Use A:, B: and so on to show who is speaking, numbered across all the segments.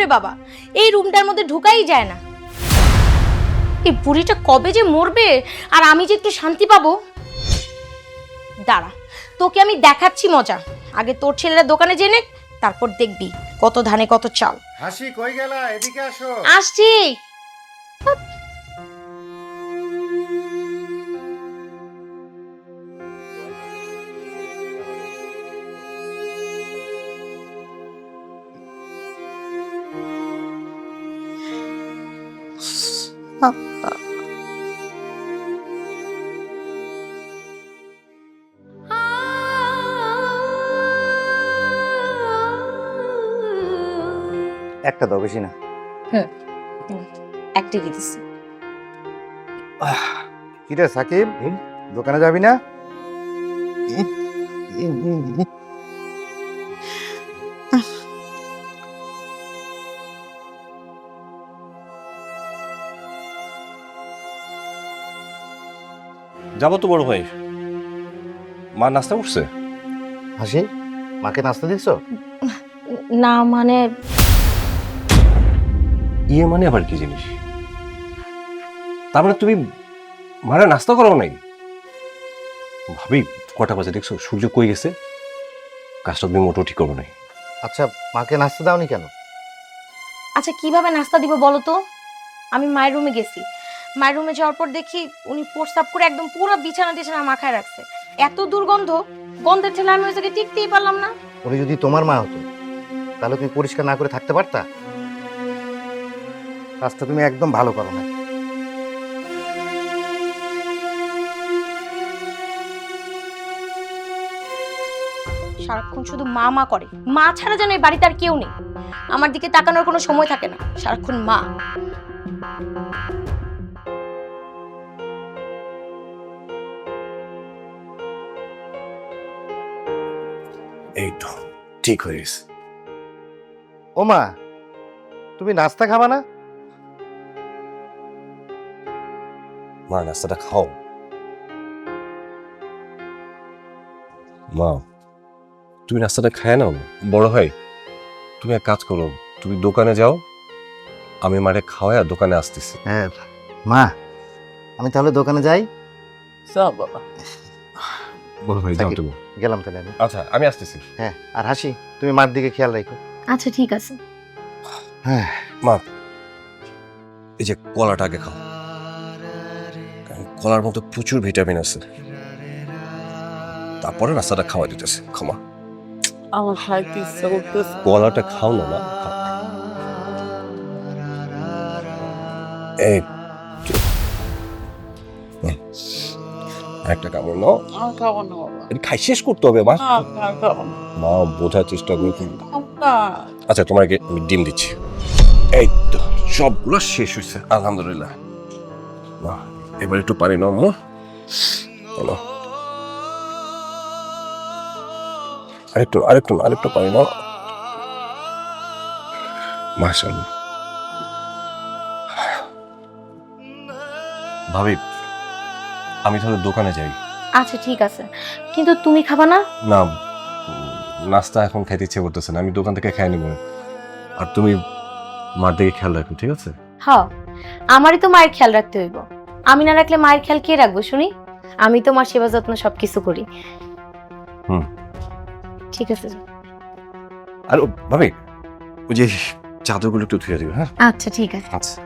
A: ওরে বাবা, এই রুমটার মধ্যে ঢুকাই যায় না। এই বুড়িটা কবে যে মরবে আর আমি যে একটু শান্তি পাবো। দাঁড়া, তোকে আমি দেখাচ্ছি মজা। আগে তোর ছেলেরা দোকানে জেনে, তারপর দেখবি কত ধানে কত চাল।
B: হাসি কই গেলা, এদিকে আসো।
A: আসছি।
B: একটা দাও, বেশি না।
A: একটাই দিতেছি।
B: কি রে সাকিব, দোকানে যাবি না?
C: যাবো তো বড় ভাই। মা নাস্তা করছে?
B: হাসি, মাকে নাস্তা দিচ্ছ?
A: না মানে
C: ইয়ে মানে আবার কি জিনিস? তার মানে তুমি মারা নাস্তা করো নাই? ভাবি কটা বাজে দেখছো? সূর্য কই গেছে? কাজটা তুমি মোটো ঠিক করো নাই।
B: আচ্ছা, মাকে নাস্তা দাওনি কেন?
A: আচ্ছা কিভাবে নাস্তা দিব বলো তো? আমি মায়ের রুমে গেছি, মায়ের রুমে যাওয়ার পর দেখি উনি প্রস্রাব করে একদম পুরো বিছানা টিছানা মাখায় রাখছে। এত দুর্গন্ধ, গন্ধের ঠেলা আমি ওই জায়গায় টিকতেই পারলাম না।
B: উনি যদি তোমার মা হতো তাহলে তুমি পরিষ্কার না করে থাকতে পারতা? কাজটা তুমি একদম ভালো করো না।
A: সারাক্ষণ শুধু মা মা করে, মা ছাড়া যেন এই বাড়িতে আর কেউ নেই। আমার দিকে তাকানোর কোনো সময় থাকে না, সারাক্ষণ মা।
C: এই তো ঠিক হয়ে গেছে।
B: ও মা, তুমি নাস্তা খাবা না?
C: মা নাস্তাটা খাও। মা তুমি নাস্তাটা খায় নাও। বড় ভাই তুমি এক কাজ করো, তুমি দোকানে যাও, আমি মারে খাওয়াই দোকানে আসতেছি।
B: হ্যাঁ মা, আমি তাহলে দোকানে যাই।
D: বাবা
C: বড় ভাই যাও তুমি।
B: গেলাম তাহলে আমি।
C: আচ্ছা আমি আসতেছি।
B: হ্যাঁ, আর হাসি তুমি মার দিকে খেয়াল রাখো।
A: আচ্ছা ঠিক আছে।
B: হ্যাঁ
C: মা এই যে কলাটা আগে খাও, কারণ কলার মধ্যে প্রচুর ভিটামিন আছে। তারপরে নাস্তাটা খাওয়া দিতেছে। ক্ষমা,
D: আমার খাইতে ইচ্ছা করতেছে।
C: কলাটা খাও না মা, খাও। এই একটা কামড় নাও।
D: আমার খাবো না বাবা।
C: এটা খাই শেষ করতে হবে মা।
D: আমার খাবো না।
C: মা বোঝার চেষ্টা করি।
D: খাবো না।
C: আচ্ছা তোমাকে আমি ডিম দিচ্ছি। এই তো সবগুলো শেষ হয়েছে আলহামদুলিল্লাহ। মা এবার একটু পানি নাও মা। নাও। আরেকটু পানি নাও। মাশাআল্লাহ। ভাবি আমি তাহলে দোকানে যাই।
A: আচ্ছা ঠিক আছে, কিন্তু তুমি খাবা না?
C: না, নাস্তা এখন খাইতে ইচ্ছে করতেছে না, আমি দোকান থেকে খাই নেবো। আর তুমি মার দিকে খেয়াল রাখো, ঠিক আছে?
A: হ্যাঁ, আমারই তো মায়ের খেয়াল রাখতে হইব। আমি না রাখলে মায়ের খেয়াল কে রাখবো শুনি? আমি তো মার সেবা যত্ন সবকিছু করি।
C: হুম
A: ঠিক আছে।
C: আর ভাবি ওই যে চাদরগুলো একটু ধুয়ে দিবে। হ্যাঁ
A: আচ্ছা ঠিক আছে।
C: আচ্ছা।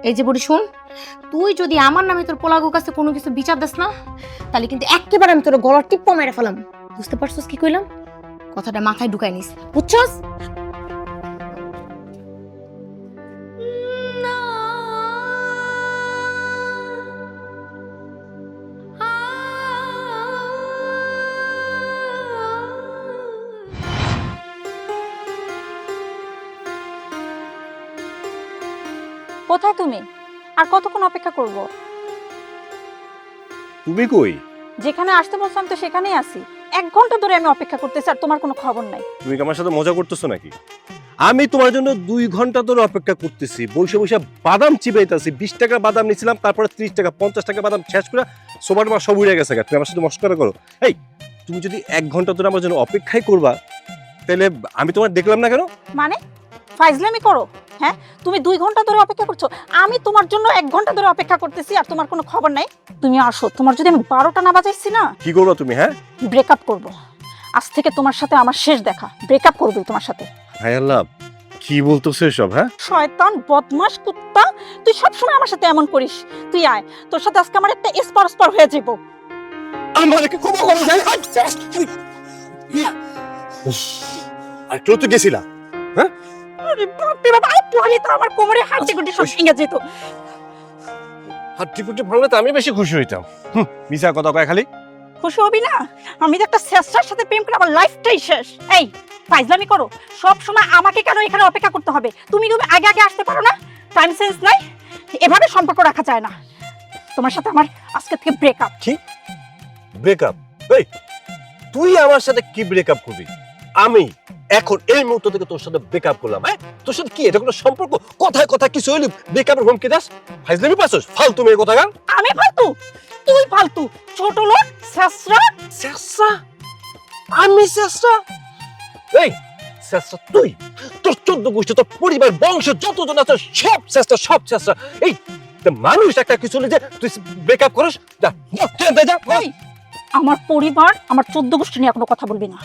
A: এই যে বুড়ি শুন, তুই যদি আমার নামে তোর পোলাগো কাছে কোনো কিছু বিচার দিস না, তাহলে কিন্তু একেবারে আমি তোর গলার টিপ্পা মেরে ফেলাম। বুঝতে পারছস কি কইলাম? কথাটা মাথায় ঢুকাই নিস, বুঝছস?
E: কোথায় তুমি? আর কতক্ষণ অপেক্ষা করব?
C: তুমি কই?
E: যেখানে আসতে বলছিলাম তো সেখানেই আছি। 1 ঘন্টা ধরে আমি অপেক্ষা করতেছি আর তোমার কোনো খবর নাই।
C: তুমি কি আমার সাথে মজা করতেছো নাকি? আমি তোমার জন্য 2 ঘন্টা ধরে অপেক্ষা করতেছি, বসে বসে বাদাম চিবাইতেছি। 20 টাকা বাদাম নিছিলাম, তারপরে 30 টাকা 50 টাকা বাদাম শেষ করে সোবার মা সব উড়ে গেছে। তুমি আমার সাথে মস্করা করো? এই তুমি যদি 1 ঘন্টা ধরে আমার জন্য অপেক্ষাই করবা তাহলে আমি তোমার দেখলাম না কেন?
E: মানে ফাইজলামি করো? হ্যাঁ, তুমি 2 ঘন্টা ধরে অপেক্ষা করছো, আমি তোমার জন্য 1 ঘন্টা ধরে অপেক্ষা করতেছি আর তোমার কোনো খবর নাই। তুমি আসো, তোমার যদি আমি 12টা না বাজাইছি না,
C: কি করবা তুমি? হ্যাঁ,
E: ব্রেকআপ করব। আজ থেকে তোমার সাথে আমার শেষ দেখা, ব্রেকআপ করবই তোমার সাথে।
C: হায় আল্লাহ, কি বলতেছো এসব? হ্যাঁ,
E: শয়তান বদমাশ কুত্তা, তুই সবসময় আমার সাথে এমন করিস। তুই আয়, তোর সাথে আজকে আমার একটা স্পর হয়ে যাবো।
C: আমাকে ক্ষমা করো যাই। আর কেউ তো গেছিলা?
E: আরে বাপরে বাবা, আই পড়ি তো আমার কোমরে হাঁটু গুটি সব ভেঙে যেত।
C: হাট্টিপুটি ভাঙলে তো আমি বেশি খুশি হইতাম। মিছা কথা কয় খালি।
E: খুশি হবি না? আমি তো একটা শেষটার সাথে প্রেম করে আমার লাইফটাই শেষ। এই ফাইজলামি করো, সব সময় আমাকে কেন এখানে অপেক্ষা করতে হবে? তুমি আগে আগে আসতে পারো না? টাইম সেন্স নাই? এভাবে সম্পর্ক রাখা যায় না। তোমার সাথে আমার আজকে থেকে ব্রেকআপ।
C: কি ব্রেকআপ? এই তুই আমার সাথে কি ব্রেকআপ করবি? আমি এখন এই মুহূর্ত থেকে তোর সাথে ব্রেকআপ করলাম। হ্যাঁ, তোর সাথে কি এটা কোনো সম্পর্ক? কথায় কথায় কিছু হইলি ব্রেকআপের হুমকি দাস? ফাইজলামি পাছস? ফালতু মেয়ে কথা গান।
E: আমি ফালতু? তুই ফালতু, ছোট লোক, শেষরা।
C: শেষরা? আমি শেষরা? এই শেষরা তুই, তোর 14 গোষ্ঠী, তোর পরিবার, বংশ যতজন আছে সব শেষরা, সব শেষরা। এই মানুষ একটা কিছু হলে যে তুই ব্রেকআপ করিস? যা যা।
E: এই, আমার পরিবার, আমার 14 গোষ্ঠী নিয়ে কোনো কথা বলবি না,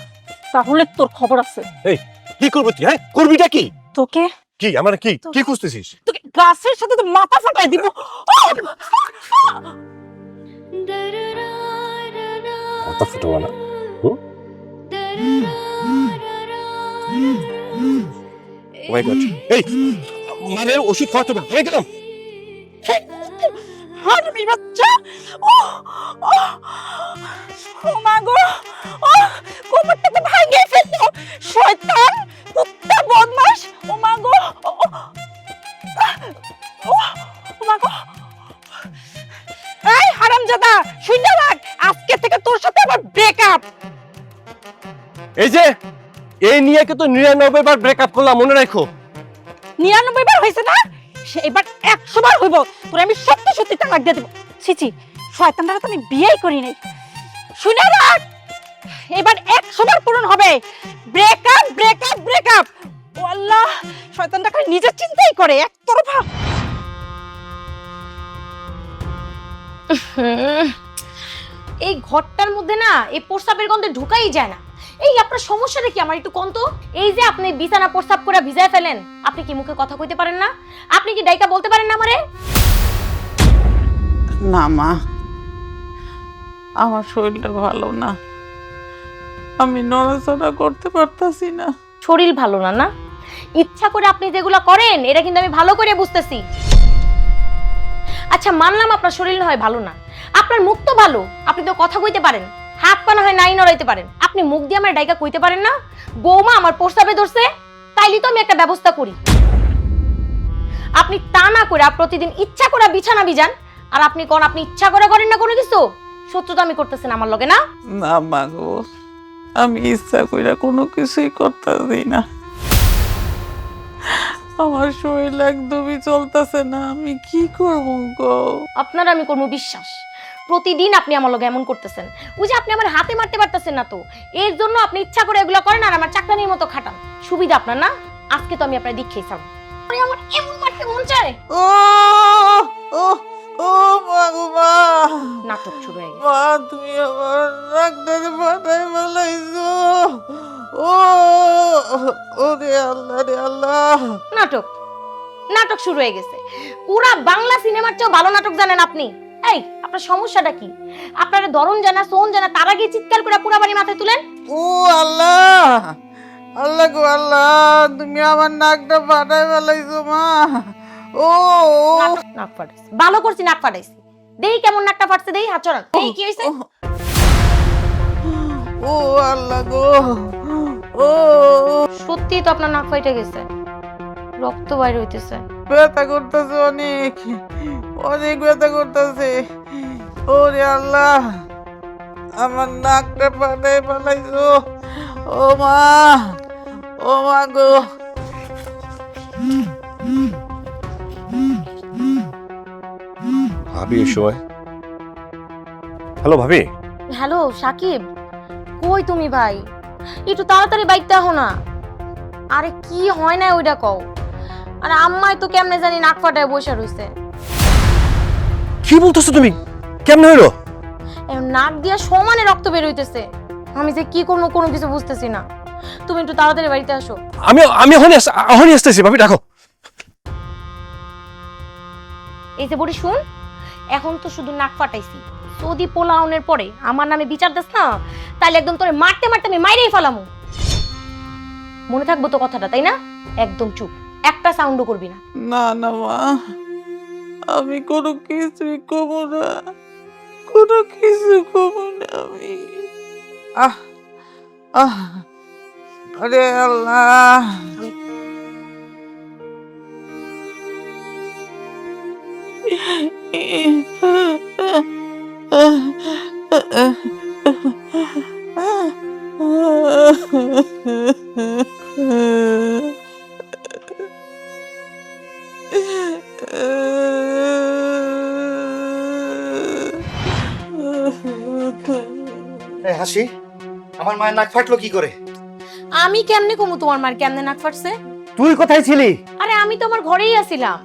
E: তাহলে তোর খবর আছে।
C: এই কি করবি তুই? হ্যাঁ, করবিটা কি?
E: তোকে
C: কি আমার কি কি খুঁজতেছিস?
E: তোকে গাছের সাথে তো মাথা ফাটাই দিব।
C: মাথা ফুটাবো না? ওই গড, এই মানে ওষুধ খাওয়াতে হবে। হয়ে গেলাম।
E: হারামি বাচ্চা, ও ও ও মা গো, ও কোমরটা তো ভাঙিয়ে ফেললো। শয়তান কুত্তা বদমাশ, ও মা গো, ও মা গো। এই হারামজাদা, শুনে রাখ, আজকে থেকে তোর সাথে আমার ব্রেকআপ।
C: এই যে এই নিয়ে তো 99 বার ব্রেকআপ করলাম, মনে রাখো।
E: 99 বার হয়েছে না? সে এবার 100 বার হইব। তোরে আমি সত্যি সত্যি তালাক দিয়ে দেব। ছিছি, শয়তানটারে তো আমি বিয়েই করি নাই। শুনে রাখ, এবার 100 বার পূরণ হবে। Breakup breakup breakup. ও আল্লাহ, শয়তানটা খালি নিজের চিন্তাই করে, একতরফা।
A: এই ঘরটার মধ্যে না এই প্রস্রাবের গন্ধে ঢুকাই যায় না। এই আপনার সমস্যাটা কি আমার একটু কোন তো? এই যে আপনি বিছানা প্রস্রাব করে ভিজায় ফেলেন, আপনি কি মুখে কথা কইতে পারেন না? আপনি কি ডাইকা বলতে পারেন না আমারে?
D: না মা, আমার শরীরটা ভালো না, আমি নড়াচড়া করতে পারতাছি না।
A: শরীর ভালো না? না ইচ্ছা করে আপনি যেগুলো করেন এটা কিন্তু আমি ভালো করে বুঝতেছি। আচ্ছা মানলাম আপনার শরীর না হয় ভালো না, আপনার মুখ তো ভালো, আপনি তো কথা কইতে পারেন, হাত পা না হয় নাই নড়াইতে পারেন, আপনি মুখ দিয়ে আমার ডাইকা কইতে পারেন না বৌমা আমার প্রস্তাবে ধরছে, তাইলে তো আমি একটা ব্যবস্থা করি। আপনি তা না করে প্রতিদিন ইচ্ছা করে বিছানা ভিজান, আর আপনি কোন আপনি ইচ্ছা করে করেন না কোনো কিছু। সত্য তো আমি করতেছেন আমার লগে না?
D: না মা গো, আমি ইচ্ছা কইরা কোনো কিছুই করতেছি না, আমার শরীর একদমই চলতেছে না, আমি কি করব গো?
A: আপনার আমি কোনো বিশ্বাস, প্রতিদিন আপনি আমার লগে এমন করতেছেন। ওই যে আপনি আমার হাতে মারতে পারতেছেন না, তো এর জন্য আপনি ইচ্ছা করে এগুলো করেন আর আমার চাকরানির মতো খাটান। সুবিধা আপনার না? আজকে তো আমি আপনার দীক্ষাই চাই। আমার এমন মারতে মন চায়।
D: ও ও ও মা গো মা,
A: নাটক শুরু হয়ে গেছে।
D: মা তুমি আমার ডাক্তারে পাঠাই বলাইছো। ও ও রে আল্লাহ রে আল্লাহ।
A: নাটক নাটক শুরু হয়ে গেছে। পুরা বাংলা সিনেমার চেয়েও ভালো নাটক জানেন আপনি। এই আপনার সমস্যাটা কি? আপনার ধরন জানা সোন জানা তার আগে চিৎকার করে পুরা বাড়ি মাথায় তুলেন।
D: ও আল্লাহ, আল্লাহ গো আল্লাহ, তুমি আমার নাকটা ফাটাই ফেলাইছো মা। ও
A: নাক ফাটাইছি, ভালো করছি নাক ফাটাইছি। দেই কেমন নাকটা ফাটছে, দেই হাত চড়ান, দেই কি হইছে।
D: ও আল্লাহ গো, ও
A: সত্যি তো আপনার নাক ফাইটে গেছে, রক্ত বাইরে হইতেছে।
D: ব্যথা করতেছে অনেক, অনেক ব্যথা করতেছে। ওরে আল্লাহ, আমার নাকটা ফাটাই ফেলাইছো। ও মা, ও মা গো।
C: ভাবি এই সময়? হ্যালো ভাবি।
A: হ্যালো সাকিব, কই তুমি ভাই, একটু তাড়াতাড়ি বাইতে আহো না। আরে কি হয় না ওইটা কও। আর আম্মাই তো কেমনে জানি নাক ফাটায় বসে রইছে।
C: কি বলতেছো তুমি? কেমন হইলো?
A: নাক দিয়া সমানে রক্ত বের হইতেছে। আমি যে কি করবো কোনো কিছু বুঝতেছি না। তুমি একটু তাড়াতাড়ি বাড়িতে আসো।
C: আমি এখনই আসতেছি ভাবি, রাখো।
A: এই যে বড়ি শুন, এখন তো শুধু নাক ফাটাইছি, যদি পোলাওনের পরে আমার নামে বিচার দিস না, তাহলে একদম তোরে মারতে মারতে আমি মাইরেই ফেলামু। মনে থাকবো তো কথাটা, তাই না? একদম চুপ, একটা সাউন্ডও করবি না।
D: না না মা, আমি কোনো কিছুই কমু না, কোনো কিছু কমু না আমি। আহ আহ আরে আল্লাহ,
B: এই হাসি, আমার মায়ের নাক ফাটলো কি করে?
A: আমি কেমনে কমু তোমার মার কেমনে নাক ফাটছে?
B: তুই কোথায় ছিলি?
A: আরে আমি তোমার ঘরেই আছিলাম।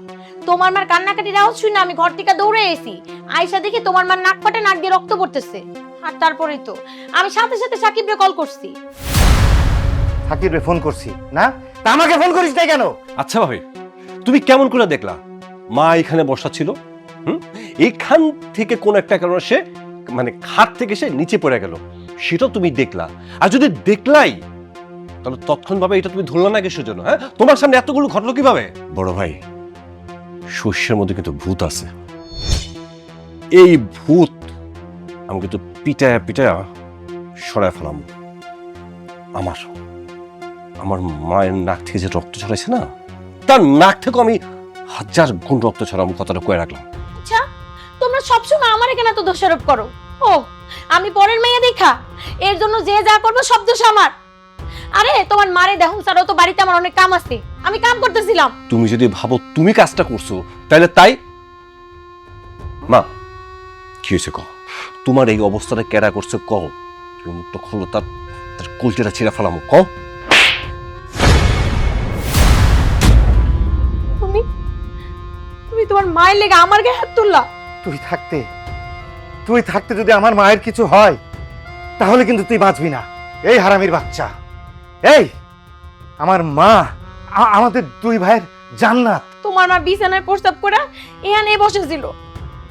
A: তোমার মার কান্নাকাটির আওয়াজ শুনে আমি ঘর থেকে দৌড়ে এসি। আয়শা দেখি তোমার মার নাক ফাটে, নাক দিয়ে রক্ত পড়তেছে। আর তারপরেই তো আমি সাথে সাথে সাকিবরে কল করছি।
B: সাকিবরে ফোন করছি না, তা আমাকে ফোন করিস না কেন?
C: আচ্ছা ভাবি, তুমি কেমন করে দেখলা মা এখানে বসা ছিল? এইখান থেকে কোন একটা কারণে সে মানে খাট থেকে সে নিচে পড়ে গেল, সেটা তুমি দেখলা। আর যদি দেখলাই, তাহলে তৎক্ষণভাবে এটা তুমি ধরলা না কিসের জন্য? হ্যাঁ, তোমার সামনে এতগুলো ঘটলো কিভাবে? বড় ভাই, শস্যের মধ্যে কিন্তু ভূত আছে। এই ভূত আমি কিন্তু পিটায়া পিটায়া সরায় ফেলাম। আমার মায়ের নাক থেকে যে রক্ত ছড়াইছে না, তার নাক থেকে আমি 1000 গুণ রক্ত ছড়াবো, কথাটা কয়ে রাখলাম।
A: আচ্ছা, তোমরা সবসময় আমার কেন তো দোষারোপ করো? ও, আমি পরের মেয়ে দেখা, এর জন্য যে যা করবো সব দোষ আমার। আরে তোমার মারে দেখুন স্যার, তো বাড়িতে আমার অনেক কাম আছে, আমি কাম করতেছিলাম।
C: তুমি যদি ভাবো তুমি কাজটা করছো, তাহলে তাই। মা, কি হয়েছে কও? তোমার এই অবস্থাটা কেডা করছে কও? তুমি মুখটা খোলো, তার কলটিটা ছিঁড়ে ফেলামো, কও।
A: তুমি তোমার মায়ের লেগে আমার গায়ে হাত তুললা?
B: তুই থাকতে যদি আমার মায়ের কিছু হয়, তাহলে কিন্তু তুই বাঁচবি না। এই হারামির বাচ্চা, এই আমার মা আমাদের দুই ভাইয়ের জান্নাত।
A: তোমার মা বিছানায় প্রস্তাব করে এখানে বসেছিল,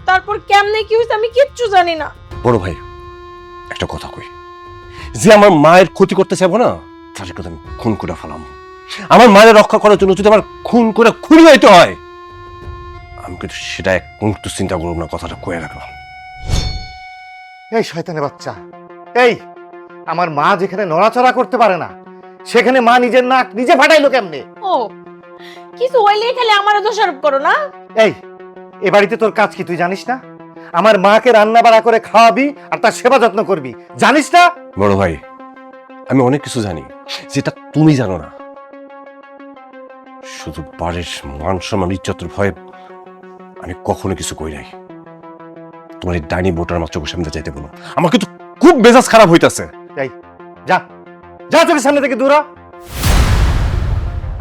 A: তারপর কেমনে কি হয়েছে আমি কিচ্ছু জানি না।
C: বড় ভাই, একটা কথা কই, যে আমার মায়ের ক্ষতি করতে চাইবো না, তার কথা আমি খুন করে ফেলাম। আমার মায়ের রক্ষা করার জন্য যদি আমার খুন করে খুনি হইতে হয়, আমি কিন্তু সেটা এক মুহূর্ত চিন্তা করব না, কথাটা কয়ে রাখলাম।
B: এই শয়তানের বাচ্চা, এই আমার মা যেখানে নড়াচড়া করতে পারে না, সেখানে মা নিজের নাক নিজে ফাটাইলো কেমনে?
A: ও, কিছু হইলেই খালি আমারও দোষারোপ করো না?
B: এই এ বাড়িতে তোর কাজ কি তুই জানিস না? আমার মাকে রান্না বাড়া করে খাওয়াবি আর তার সেবা যত্ন করবি, জানিস না?
C: বড় ভাই, আমি অনেক কিছু জানি যেটা তুমি জানো না। শুধু বাড়ির মান সম্মান ইজ্জতের ভয়ে আমি কখনো কিছু কই নাই। তোমার এই ডাইনি বোটার মাত্র চোখের সামনে যাইতে বলো, আমার কিন্তু খুব মেজাজ খারাপ হইতাছে।
B: এই যা যা, চোখের সামনে থেকে দূর হ।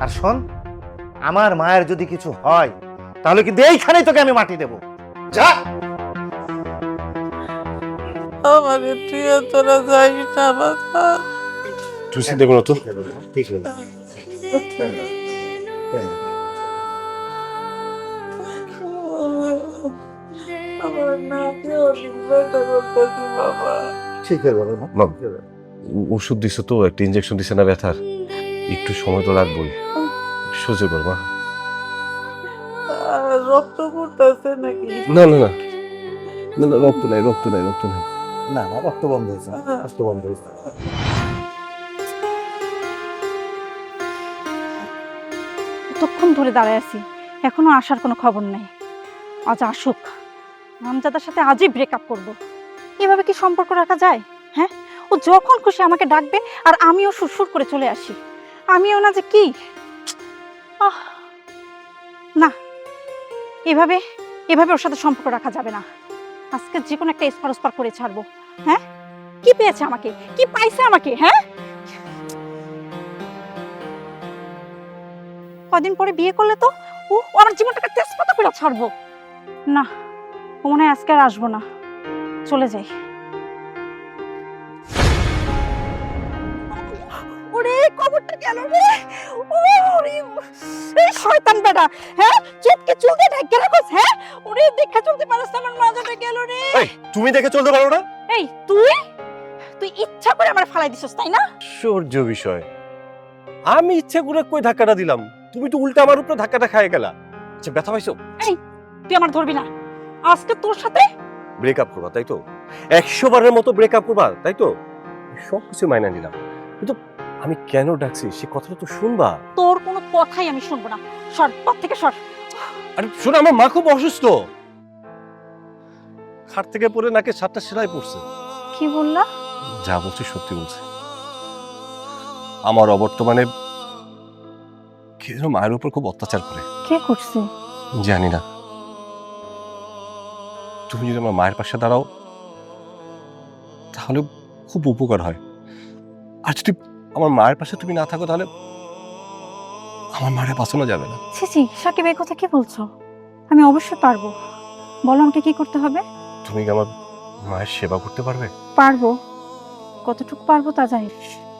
B: আর শোন, আমার মায়ের যদি কিছু হয়, তাহলে কিন্তু এইখানেই তোকে আমি মাটি দেব। যা।
D: আমাকে তুই তোরা যাইস না বাবা।
C: তুই চিন্তা করো তো।
B: ঠিক আছে।
D: আমার নাকে অনেক ব্যথা করতেছে বাবা।
B: ঠিক আছে বাবা।
C: মা, ওষুধ দিছো তো, একটা ইনজেকশন দিছে না ব্যথার, একটু সময় তো লাগবেই, সহ্য করবা।
D: রক্ত পড়তেছে নাকি?
C: না না না না না, রক্ত নাই, রক্ত নাই, রক্ত নাই।
B: না না, রক্ত বন্ধ হয়েছে, রক্ত বন্ধ হয়েছে।
E: কতক্ষণ ধরে দাঁড়ায় আছি, এখনো আসার কোনো খবর নেই। আজ আসুক, রামজাদার সাথে আজই ব্রেকআপ করব। এভাবে কি সম্পর্ক রাখা যায়? হ্যাঁ, ও যখন খুশি আমাকে ডাকবে আর আমিও সুরসুর করে চলে আসি। আমিও না যে কি না, এভাবে এভাবে ওর সাথে সম্পর্ক রাখা যাবে না। আজকে যে কোনো একটা এসপার ওসপার করে ছাড়বো। হ্যাঁ, কি পেয়েছে আমাকে, কি পাইছে আমাকে? হ্যাঁ, কদিন পরে বিয়ে করলে তো ও আমার জীবনটাকে তেজপাতা করে ছাড়বো। না, ও মনে হয় আজকে আর আসবো না, চলে যাই। ওরে কবরটা গেল রে, ওরে এই শয়তান বেটা, হ্যাঁ চুপকে চলতে ঢাকা রাখোস, হ্যাঁ ওরে দেখা চলতে পারছ না, আমার মাথাটা গেল রে।
C: এই তুমি দেখে চলতে পারো না?
E: এই তুই তুই ইচ্ছা করে আমার ফালাই দিছস তাই না?
C: আশ্চর্য বিষয়, আমি ইচ্ছে করে কই ধাক্কাটা দিলাম, তুমি তো উল্টা আমার উপরে ধাক্কাটা খাইয়ে গেলা। আচ্ছা ব্যথা পাইছো?
E: তুই আমার ধরবি না, আজকে তোর সাথে
C: ব্রেকআপ করবা তাই তো? 100 বারের মতো ব্রেকআপ করবা তাই তো? সব কিছু মাইনা নিলাম, কিন্তু আমি কেন ডাকছি সে কথাটা তো শুনবা।
E: তোর কোনো কথাই আমি শুনবো না, সর পথ থেকে সর।
C: আরে শোনো, আমার মা খুব অসুস্থ, খাট থেকে পড়ে নাকে 7টা সেলাই পড়ছে।
E: কি বললা?
C: যা বলছি সত্যি বলছি। আমার অবর্তমানে কে যেন মায়ের উপর খুব অত্যাচার করে।
E: কে করছে?
C: জানি না, তুমি যদি আমার মায়ের পাশে দাঁড়াও তাহলে খুব উপকার হয়, আর যদি আমার মায়ের পাশে তুমি না থাকো তাহলে আমার মায়ের বাঁচানো যাবে না।
E: ছি সাকিব, এই কথা কি বলছো? আমি অবশ্যই পারবো, বলো আমাকে কি করতে হবে।
C: তুমি কি আমার মায়ের সেবা করতে পারবে?
E: পারবো, কতটুকু পারবো তা জানি।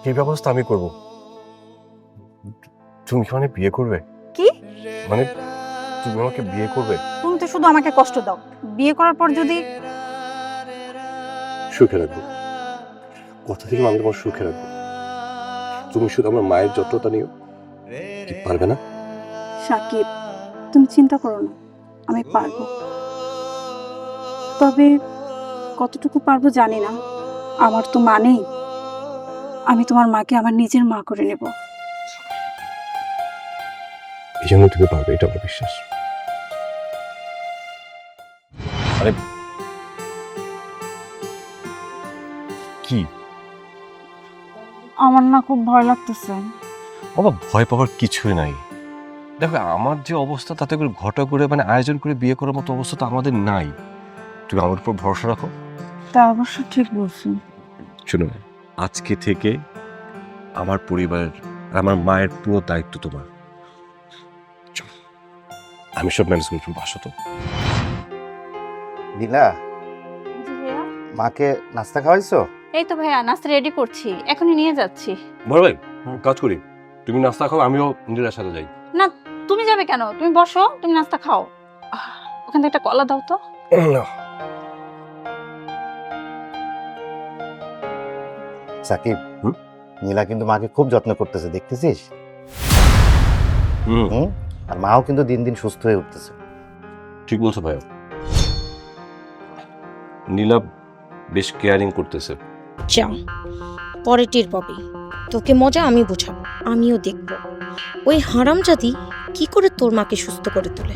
C: কি ব্যবস্থা আমি করব? তুমি কি মানে বিয়ে করবে?
E: কি
C: মানে তুমি আমাকে বিয়ে করবে?
E: তুমি তো শুধু আমাকে কষ্ট দাও, বিয়ে করার পর যদি
C: সুখে রাখবো, কথা দিলাম আমি তোমার সুখে রাখবো। তুমি শুধু আমার মায়ের যত্নটা নিও, কি পারবে না?
E: সাকিব তুমি চিন্তা করো না, আমি পারবো, তবে কতটুকু পারবো জানি না। আমার তো মা নেই, আমি তোমার মাকে আমার নিজের মা করে নেব।
C: এই জন্য তুমি পারবে, এটা আমার বিশ্বাস। আরে কি
E: আমার না খুব ভয় লাগতেছে।
C: বাবা, ভয় পাওয়ার কিছুই নাই। দেখো আমার যে অবস্থা তাতে করে ঘটা করে মানে আয়োজন করে বিয়ে করার মতো অবস্থা তো আমাদের নাই। তুমি আমার উপর ভরসা রাখো।
E: তা অবশ্য ঠিক বলছো।
C: শুনো, আজকে থেকে আমার পরিবারের আর আমার মায়ের পুরো দায়িত্ব তোমার। চল, আমি সব ম্যানেজ করে তুমি আসো তো।
B: নীলা, মাকে নাস্তা খাওয়াইছো?
E: এই তো ভাইয়া নাস্তা রেডি করছি, এখনই নিয়ে যাচ্ছি।
C: বড় ভাই কাজ করি, তুমি নাস্তা খাও, আমিও নীলার সাথে যাই।
E: না তুমি যাবে কেন? তুমি বসো, তুমি নাস্তা খাও। ওখান থেকে একটা কলা দাও তো।
B: সাকিব, নীলা কিন্তু মাকে খুব যত্ন করতেছে, দেখতেছিস?
C: হুম,
B: আর মাও কিন্তু দিন দিন সুস্থ হয়ে উঠতেছে।
C: ঠিক বলছো ভাইয়া, নীলা বেশ কেয়ারিং করতেছে।
A: যা, পরে টের পাবি, তোকে মজা আমি বোঝাবো, আমিও দেখব ওই হারামজাদি কি করে তোর মাকে সুস্থ করে তোলে।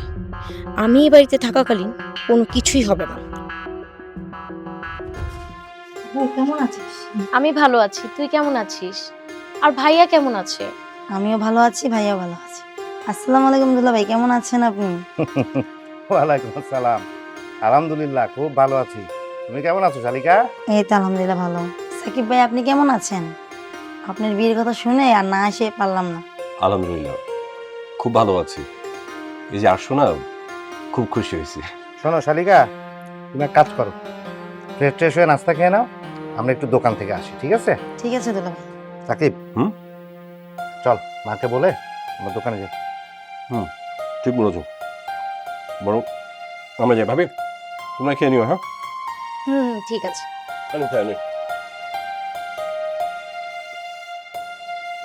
A: আমি এই বাড়িতে থাকাকালীন কোনো কিছুই হবে না। কেমন আছিস? আমি ভালো আছি, তুই কেমন আছিস? আর ভাইয়া কেমন আছে?
F: আমিও ভালো আছি, ভাইয়া ভালো আছে। আসসালামু আলাইকুম দুলা ভাই, কেমন আছেন আপনি?
B: ওয়ালাইকুম আসসালাম, আলহামদুলিল্লাহ খুব ভালো আছি। তুমি কেমন আছো শালিকা?
F: এই তো আলহামদুলিল্লাহ ভালো। সাকিব ভাই আপনি কেমন আছেন? আপনার বিয়ের কথা শুনে আর না এসে পারলাম না।
C: আলহামদুলিল্লাহ খুব ভালো আছি। এই যে আসো না, খুব খুশি হয়েছি।
B: শোনো শালিকা, তুমি এক কাজ করো, ফ্রেশ ট্রেশ হয়ে নাস্তা খেয়ে নাও, আমরা একটু দোকান থেকে আসি, ঠিক আছে?
F: ঠিক আছে দুলা ভাই।
B: সাকিব, চল মাকে বলে আমরা দোকানে যাই।
C: ঠিক বলেছো, বরং আমরা যাই। ভাবি তোমরা খেয়ে নিও। হ্যাঁ
A: ঠিক আছে।
C: আমি খেয়ে নিই।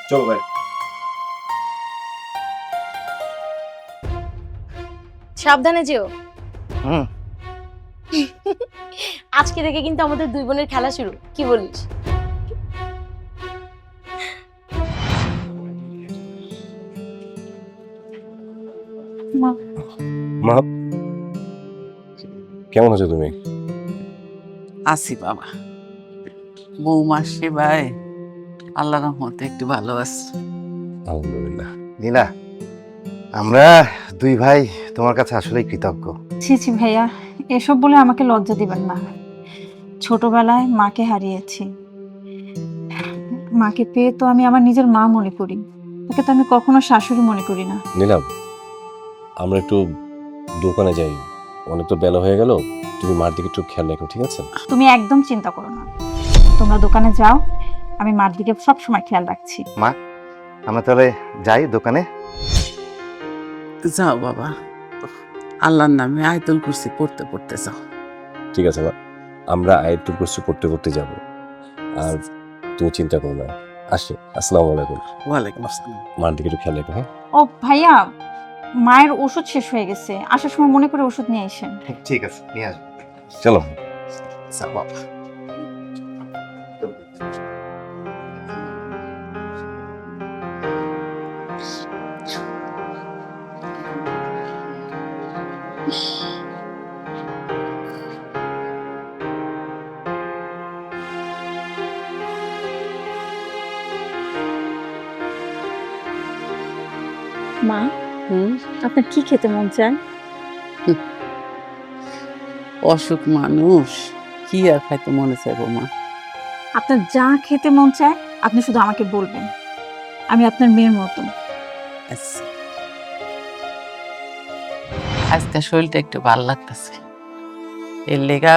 C: চলো ভাই।
A: সাবধানে যেও।
B: হুম,
A: আজকে থেকে কিন্তু আমাদের দুই বোনের খেলা শুরু, কি বলিস?
C: মা কেমন আছো তুমি?
D: আছি বাবা, বৌমার সেবায় আল্লাহর রহমতে একটু ভালো আছি।
C: আলহামদুলিল্লাহ।
B: নীলা, আমরা দুই ভাই তোমার কাছে আসলেই কৃতজ্ঞ।
E: ছি ছি ভাইয়া, এসব বলে আমাকে লজ্জা দিবেন না। ছোটবেলায় মাকে হারিয়েছি। মাকে পেয়ে তো আমি আমার নিজের মা মনে করি, তাকে তো আমি কখনো শাশুড়ি মনে করি না।
C: নিলাম, আমরা একটু দোকানে যাই, অনেক তো বেলা হয়ে গেল। তুমি মার দিকে একটু খেয়াল রাখো, ঠিক আছে?
E: তুমি একদম চিন্তা করো না, তোমরা দোকানে যাও, আমি মার দিকে সব সময় খেয়াল রাখছি।
B: মা, আমরা তাহলে যাই দোকানে।
D: যাও বাবা, আল্লাহর নামে আয়াতুল কুরসি পড়তে পড়তে যাও।
C: ঠিক আছে মা, আমরা আয়াতুল কুরসি করতে করতে যাব। আর তুমি চিন্তা করো না। আসি, আসসালামু আলাইকুম।
D: ওয়ালাইকুম আসসালাম।
C: মার দিকে একটু খেয়াল রাখো, হ্যাঁ?
E: ও ভাইয়া, মায়ের ওষুধ শেষ হয়ে গেছে, আসার সময় মনে করে ওষুধ নিয়ে এসেন।
B: ঠিক আছে, নিয়ে আসবো।
C: চলো।
B: যাও বাবা।
E: মা, আপনার কি খেতে মন চায়?
D: অসুখ মানুষ, কি আর খাইতে মনে চাইবো মা?
E: আপনার যা খেতে মন চায় আপনি শুধু আমাকে বলবেন, আমি আপনার মেয়ের মতো।
D: আচ্ছা, আজকে শরীরটা একটু ভাল লাগতেছে, এর লেগা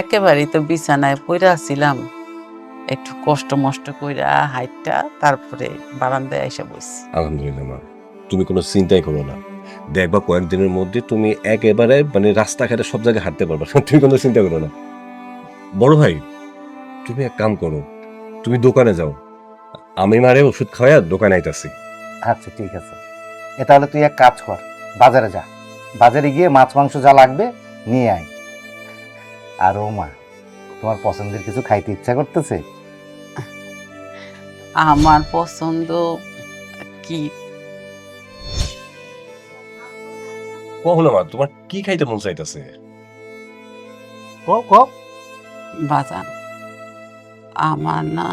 D: একেবারেই তো বিছানায় পইরা ছিলাম, একটু কষ্ট মষ্ট কইরা হাইটটা তারপরে বারান্দায় এসে বসছি।
C: আলহামদুলিল্লাহ মা, তুমি কোনো চিন্তাই করো না। দেখবা কয়েকদিনের মধ্যে তুমি একেবারে মানে রাস্তাঘাটে সব জায়গায় হাঁটতে পারবা। তুমি কোনো চিন্তা করো না। বড় ভাই, তুমি এক কাম করো, তুমি দোকানে যাও, আমি মারে ওষুধ খাওয়া দোকানে আইতাছি।
B: আচ্ছা ঠিক আছে, তাহলে তুই এক কাজ কর, বাজারে যা, বাজারে গিয়ে মাছ মাংস যা লাগবে নিয়ে আয়। আর ও মা, তোমার পছন্দের কিছু খাইতে ইচ্ছা করতেছে?
D: আমার পছন্দ কি?
C: কখনো মা, তোমার কি খাইতে মন চাইতেছে?
D: বাজান, আমার না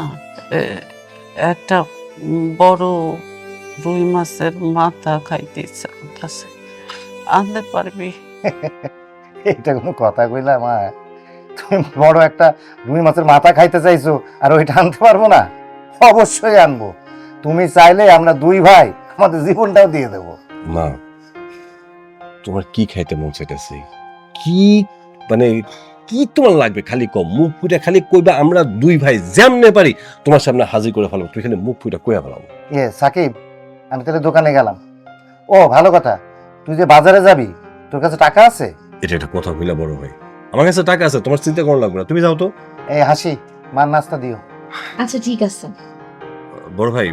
D: একটা বড় রুই মাছের মাথা খাইতে ইচ্ছা করতেছে, আনতে পারবি?
B: এটা কোনো কথা কইলা মা? তুমি বড় একটা রুই মাছের মাথা খাইতে চাইছো আর ওইটা আনতে পারবো না? অবশ্যই আনবো। তুমি চাইলে আমরা দুই ভাই আমাদের জীবনটাও দিয়ে দেবো।
C: মা, তোমার কি খাইতে মন চাইতেছে? কি মানে কি তোমার লাগবে খালি কম, মুখ ফুটা খালি কইবা, আমরা দুই ভাই যেমনে পারি তোমার সামনে হাজির করে ফেলবো। তুই খালি মুখ ফুটা কইয়া ফেলাবো।
B: সাকিব, আমি তাহলে দোকানে গেলাম। ও ভালো কথা, তুই যে বাজারে যাবি, তোর কাছে টাকা আছে?
C: এটা একটা কথা কইলা বড় ভাই, আমার কাছে টাকা আছে, তোমার চিন্তা করা লাগবে না। তুমি যাও তো।
B: এই হাসি, মার নাস্তা দিও।
A: আচ্ছা ঠিক আছে।
C: বড় ভাই,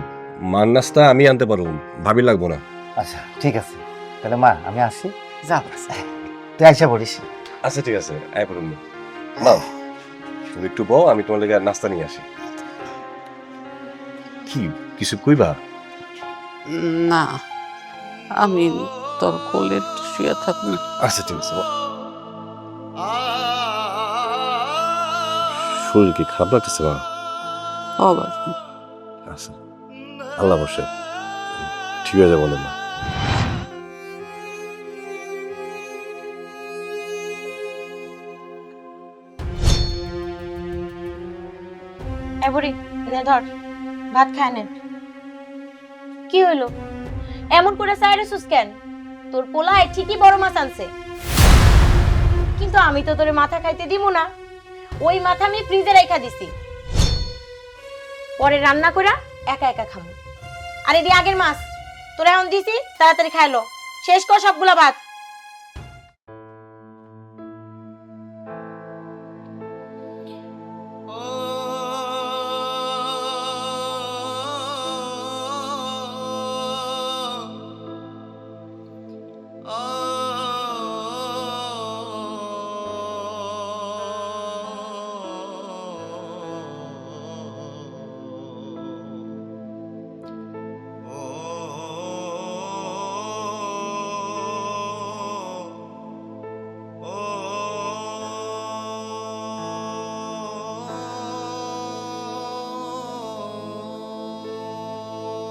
C: মার নাস্তা আমি আনতে পারবো, ভাবি লাগবো না।
B: আচ্ছা ঠিক আছে, তাহলে মা আমি আসি।
D: যাও।
B: তুই আইসা পড়িস।
C: আচ্ছা ঠিক আছে, আয় পড়ুন। মা, তুমি একটু বও, আমি তোমার লেগে নাস্তা নিয়ে আসি। কি কিছু কইবা?
D: না, আমি তোর কোলে শুয়ে থাকবো।
C: আচ্ছা ঠিক আছে। শরীর কি খারাপ লাগতেছে মা?
D: ও বাজান,
C: আচ্ছা, আল্লাহ বসে ঠিক হয়ে যাবো না মা।
A: বুড়ি ধর, ভাত খায় নেন। কি হইলো এমন করে সাইরেসুস কেন? তোর পোলায় ঠিকই বড় মাছ আনছে, কিন্তু আমি তো তোরে মাথা খাইতে দিব না। ওই মাথা আমি ফ্রিজে রাখা দিছি, পরে রান্না কইরা একা একা খামু। আর এদি আগের মাছ তোরে এখন দিছি, তাড়াতাড়ি খাইলো, শেষ কর সবগুলা ভাত।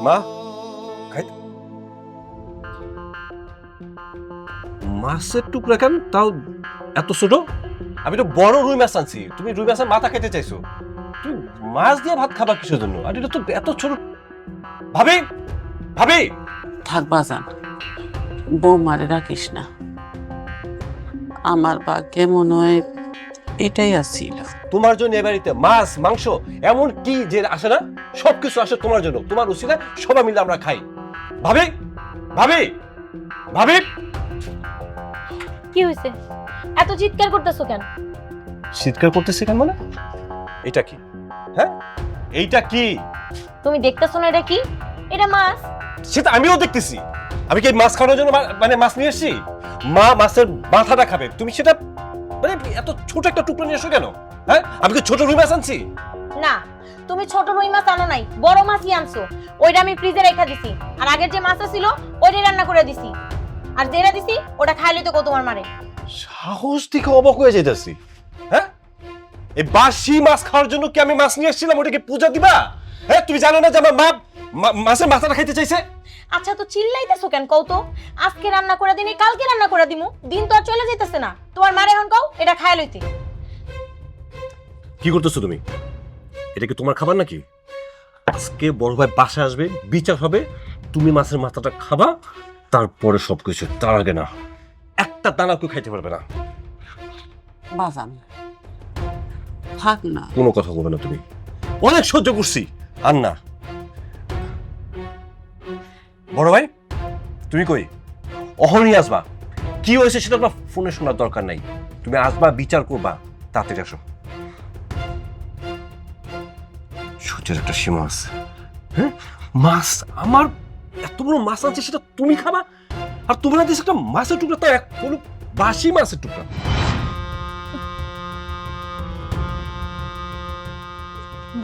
C: মা, খাইতে মাছের টুকরা কেন তাও এত ছোট? আমি তো বড় রুই মাছ আনছি, তুমি রুই মাছের মাথা খেতে চাইছো, তুমি মাছ দিয়ে ভাত খাবা কিসের জন্য? আর এটা তো এত ছোট। ভাবি, ভাবি,
D: থাক বাজান, বৌমারে রাখিস না। আমার ভাগ্যে মনে হয় এটাই আসছিল।
C: তোমার জন্য এ বাড়িতে মাছ মাংস এমন কি যে আসে না? সবকিছু আসে তোমার জন্য, তোমার উসিলায় সবাই মিলে আমরা খাই। ভাবি, ভাবি, ভাবি,
A: কি হয়েছে? এত চিৎকার করতেছো কেন?
C: চিৎকার করতেছে কেন মানে? এটা কি? হ্যাঁ, এইটা কি?
A: তুমি দেখতেছো না এটা কি? এটা মাছ।
C: সেটা আমিও দেখতেছি। আমি কি মাছ খাওয়ানোর জন্য মানে মাছ নিয়ে এসেছি? মা মাছের মাথাটা খাবে, তুমি সেটা মানে এত ছোট একটা টুকরো নিয়ে এসো কেন? হ্যাঁ, আমি কি ছোট রুই মাছ আনছি?
A: না, তুমি ছোট রুই মাছ আনো নাই, বড় মাছই আনছো। ওইটা আমি ফ্রিজে রেখে দিছি, আর আগের যে মাছটা ছিল ওইটাই রান্না করে দিছি, আর যেটা দিছি ওটা খাইলে তো কত তোমার মারে।
C: সাহস থেকে অবাক হয়ে যাইতেছি। হ্যাঁ, এই বাসি মাছ খাওয়ার জন্য কি আমি মাছ নিয়ে এসেছিলাম? ওটাকে পূজা দিবা? হ্যাঁ, তুমি জানো না যে আমার মা মাছের মাথাটা খাইতে চাইছে?
A: আচ্ছা, তো চিল্লাইতেছো কেন কও তো? আজকে রান্না করে দিনি, কালকে রান্না করে দিমু, দিন তো আর চলে যাইতেছে না। তোমার মারে এখন কও এটা খায় লইতে।
C: কি করতেছো তুমি? এটা কি তোমার খাবার নাকি? আজকে বড় ভাই বাসায় আসবে, বিচার হবে, তুমি মাছের মাথাটা খাবা, তারপরে সবকিছু। তার আগে না, একটা দানা কেউ খাইতে পারবে না।
D: বাজান থাক না।
C: কোনো কথা বলবে না তুমি, অনেক সহ্য করছি। আর না। বড় ভাই, তুমি কই? অহনই আসবা। কি হয়েছে সেটা তোমার ফোনে শোনার দরকার নাই, তুমি আসবা, বিচার করবা, তাড়াতাড়ি আসো। সহ্যের একটা সীমা আছে। হ্যাঁ, মাছ, আমার এত বড় মাছ আছে সেটা তুমি খাবা, আর তোমার দেশে একটা মাছের টুকরা, তো এক কোনো বাসি মাছের টুকরা।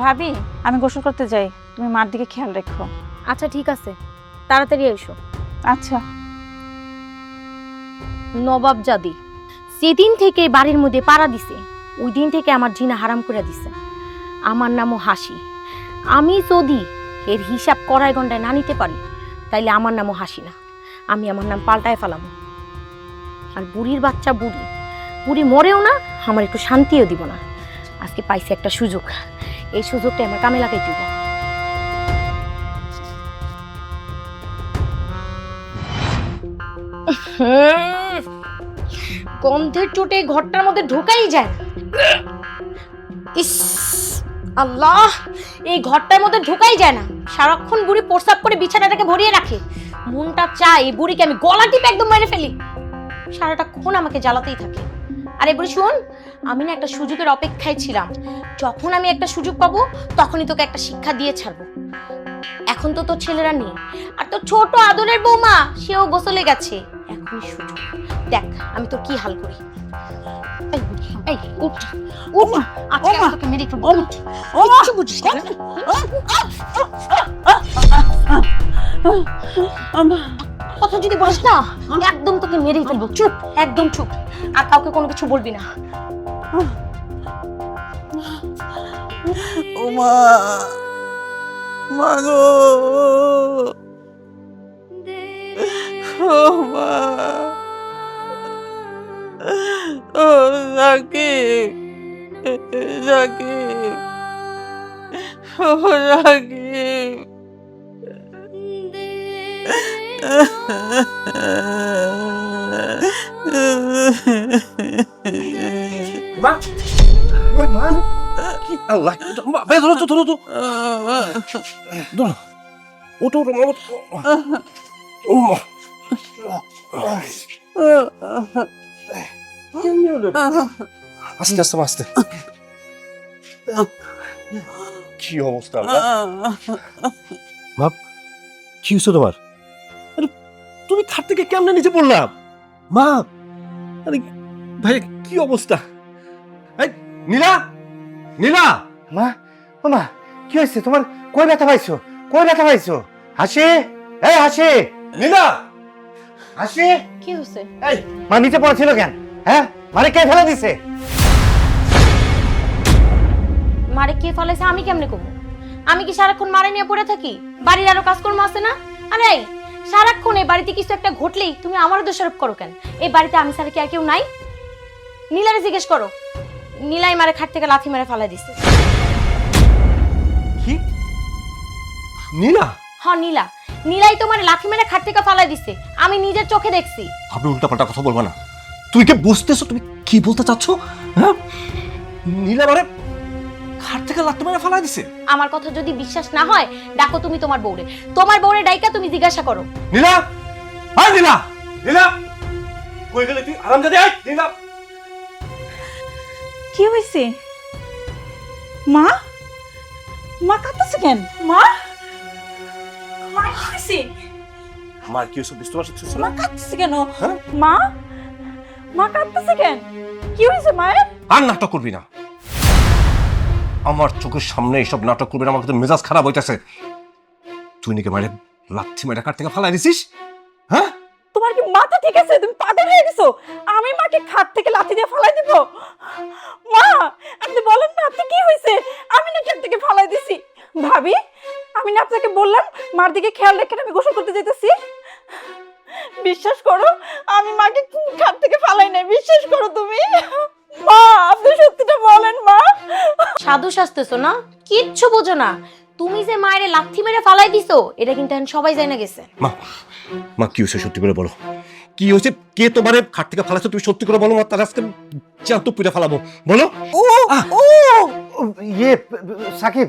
E: ভাবি, আমি গোসল করতে যাই, তুমি মার দিকে খেয়াল রেখো।
A: আচ্ছা ঠিক আছে, তাড়াতাড়ি এসো।
E: আচ্ছা।
A: নবাবজাদি সেদিন থেকে বাড়ির মধ্যে পাড়া দিছে, ওই দিন থেকে আমার জিনা হারাম করে দিছে। আমার নামও হাসি। আমি যদি এর হিসাব কড়াই গন্ডায় না নিতে পারি, তাইলে আমার নামও হাসি না, আমি আমার নাম পাল্টায় ফেলাবো। আর বুড়ির বাচ্চা বুড়ি, বুড়ি মরেও না, আমার একটু শান্তিও দিব না। আজকে পাইছি একটা সুযোগ, এই সুযোগটা আমার কামে লাগাই দিব। গন্ধের চোটে ঘরটার মধ্যে ঢোকাই যায় না। ইস আল্লাহ, এই ঘরটার মধ্যে ঢোকাই যায় না। সারাক্ষণ বুড়ি প্রস্রাব করে বিছানাটাকে ভরিয়ে রাখে। মনটা চায় এই বুড়িকে আমি গলা টিপে একদম মেরে ফেলি। সারাটা ক্ষণ আমাকে জ্বালাতেই থাকে। আরে বুড়ি শোন, আমি না একটা সুযোগের অপেক্ষায় ছিলাম। যখন আমি একটা সুযোগ পাবো তখনই তোকে একটা শিক্ষা দিয়ে ছাড়বো। এখন তো তোর ছেলেরা নেই, আর তোর ছোট আদরের বৌমা সেও গোসলে গেছে। এখনই সুযোগ, দেখ আমি তোর কি হাল করি। এই বুড়ি, এই উঠ উঠ, আজকে আমি তোকে মেরে ফেলবো। উঠ, কিচ্ছু বুঝিস না। কথা যদি বলিস না, একদম তোকে মেরেই ফেলবো। চুপ, একদম চুপ, আর কাউকে কোনো কিছু বলবি না।
D: ওমা, মাগো, ওমা, ও রাকিব, রাকিব, ও রাকিব।
C: মা, ওই মা, কি আল্লাহ, ভাই ধরো তো, ধরো তো, ধরো, ওঠো, ওঠো, মা, ওঠো। ও মা, আস্তে আস্তে আস্তে। কি অবস্থা মা, কি হয়েছে তোমার? আরে তুমি খাট থেকে কেমনে নিচে পড়লাম মা? আরে ভাই কি অবস্থা? এই নীলা, নীলা,
B: মা, ও মা, কি হয়েছে তোমার? কই ব্যথা পাইছো? কই ব্যথা পাইছো? হাসি, এই হাসি,
C: নীলা,
B: হাসি,
A: কি হয়েছে?
C: এই
B: মা নিচে পড়েছিল কেন? হ্যাঁ, মানে কে ফেলে দিছে?
A: মারে কে ফলাইছে আমি কেমনে কমু? আমি কি সারাক্ষণ মারে নিয়ে পড়ে থাকি? বাড়ির আরো কাজকর্ম আছে না? আরে সারাক্ষণ এই বাড়িতে কিছু একটা ঘটলেই তুমি আমার দোষারোপ করো কেন? এই বাড়িতে আমি ছাড়া কি আর কেউ নাই? নীলারে জিজ্ঞেস করো, নীলাই মারে খাট থেকে লাথি মেরে ফালাই দিছে।
C: কি নীলা?
A: হ্যাঁ নীলা, নীলাই তোমার লাথি মেরে খাট থেকে ফালাই দিছে, আমি নিজের চোখে দেখছি।
C: আপনি উল্টাপাল্টা কথা বলবা না। তুই কি বুঝতেছো তুমি কি বলতে চাচ্ছ? হ্যাঁ, নীলা মানে খাট থেকে লাথি মেরে ফালাই দিছে।
A: আমার কথা যদি বিশ্বাস না হয় ডাকো তুমি তোমার বউরে ডাইকা তুমি জিজ্ঞাসা করো।
C: নীলা, আয় নীলা, নীলা কই গেলে তুই? আরামজাদে আয় নীলা।
E: কি হয়েছে? মা, মা কাঁদতেছে কেন? মা, মা কি হয়েছে?
C: আমার কি হয়েছে বুঝতে পারছিস
E: মা
C: না?
E: কাঁদতেছে কেন?
C: হ্যাঁ?
E: মা, মা কাঁদতেছে কেন? কি হয়েছে মায়ের?
C: আর নাটক করবি না, আমার চোখের সামনে এইসব নাটক করবি না। আমার কিন্তু মেজাজ খারাপ হইতেছে। তুই নাকি মারে লাথি মেরে কাট থেকে ফালাই দিছিস? হ্যাঁ,
E: তোমার কি মাথা ঠিক আছে? তুমি পাগল হয়ে গেছো? আমি মাকে খাট থেকে লাথি দিয়ে ফালাই দিব? মা, আপনি বলেন না আপনি কি হয়েছে? আমি না খাট থেকে ফালাই দিছি। ভাবি, আমি না আপনাকে বললাম মার দিকে খেয়াল রেখে আমি গোসল করতে যাইতেছি। বিশ্বাস করো, আমি মাকে খাট থেকে ফালাই নাই। বিশ্বাস করো তুমি। মা, আপনি সত্যিটা বলেন মা।
A: সাধু সাজতেছো না, কিচ্ছু বোঝো না। তুমি যে মায়ের লাথি মেরে ফালাই দিছো এটা কিন্তু এখন সবাই জানা গেছে।
C: মা, মা কি হয়েছে সত্যি করে বলো। কি হয়েছে? কে তোমারে খাট থেকে ফালাইছো তুমি সত্যি করে বলো। মা, তার আজকে জ্যান্ত পুড়ে ফালাবো, বলো।
B: ও ইয়ে সাকিব,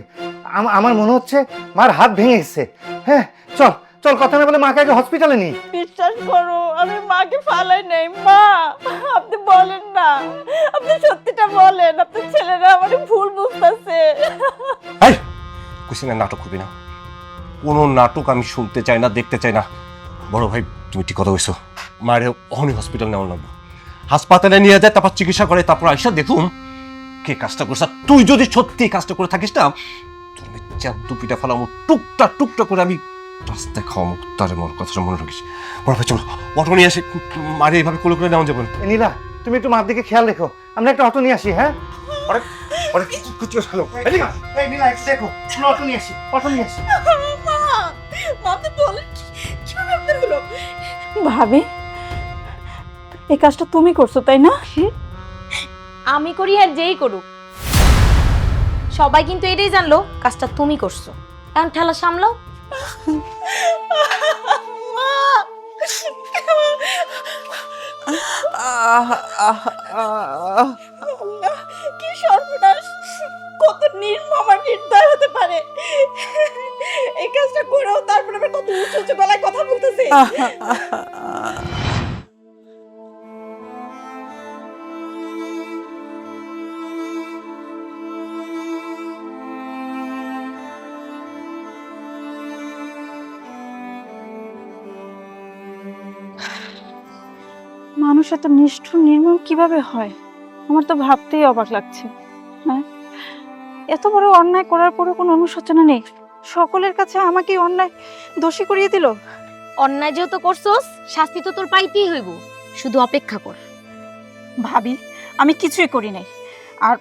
B: আমার মনে হচ্ছে মার হাত ভেঙে গেছে। হ্যাঁ, চল চল, কথা না বলে মাকে আগে হসপিটালে নি।
E: বিশ্বাস করো, আমি মাকে ফালাই নাই। মা, আপনি বলেন না, আপনি সত্যিটা বলেন। আপনার ছেলেরা আমার ভুল বুঝতেছে।
C: এই কইছি না নাটক করবি না। কোনো নাটক আমি শুনতে চাই না, দেখতে চাই না। বড় ভাই তুমি ঠিক কথা কইছো। মায়ের অহনি হসপিটাল নেওয়া লাগবে। হাসপাতালে নিয়ে যায়, তারপর চিকিৎসা করে, তারপর আইসা দেখুন কে কাজটা করছে। তুই যদি সত্যি কাজটা করে থাকিস না, তোর আমি চ্যান্ত পিঠা ফেলাম টুকটা টুকটা করে আমি রাস্তায় খাওয়াবো। তার মোর কথাটা মনে রাখিস। বড় ভাই চলো অটো নিয়ে আসি, মারে এইভাবে কোলে করে নেওয়া যাবে না।
B: নীলা, তুমি একটু মার দিকে খেয়াল রেখো, আমরা একটা অটো নিয়ে আসি। হ্যাঁ,
C: অনেক অনেক কিছু হলো।
B: এই নীলা একটু দেখো, আমরা অটো নিয়ে আসি, অটো নিয়ে আসি।
E: মা, মা তো বলেন কিভাবে আপনার হলো? ভাবি, এই কাজটা তুমি করছো তাই না?
A: আমি করি আর যেই করুক, সবাই কিন্তু এটাই জানলো কাজটা তুমি করছো। এখন ঠেলা সামলাও।
E: কি সর্বনাশ! কত নির্মম আর নির্দয় হতে পারে! এই কাজটা করেও তারপরে আবার কত উঁচু উঁচু গলায় কথা বলতেছে। মানুষ এত নিষ্ঠুর নির্মম কিভাবে হয়? আমার তো ভাবতেই অবাক লাগছে। হ্যাঁ, এত বড় অন্যায় করার পরও কোনো অনুশোচনা নেই। সকলের কাছে আমাকে অন্যায় দোষী করিয়ে দিল।
A: অন্যায় যেহেতু করছোস, শাস্তি তো তোর পাইতেই হইব, শুধু অপেক্ষা কর।
E: ভাবি, আমি কিছুই করি নাই। আর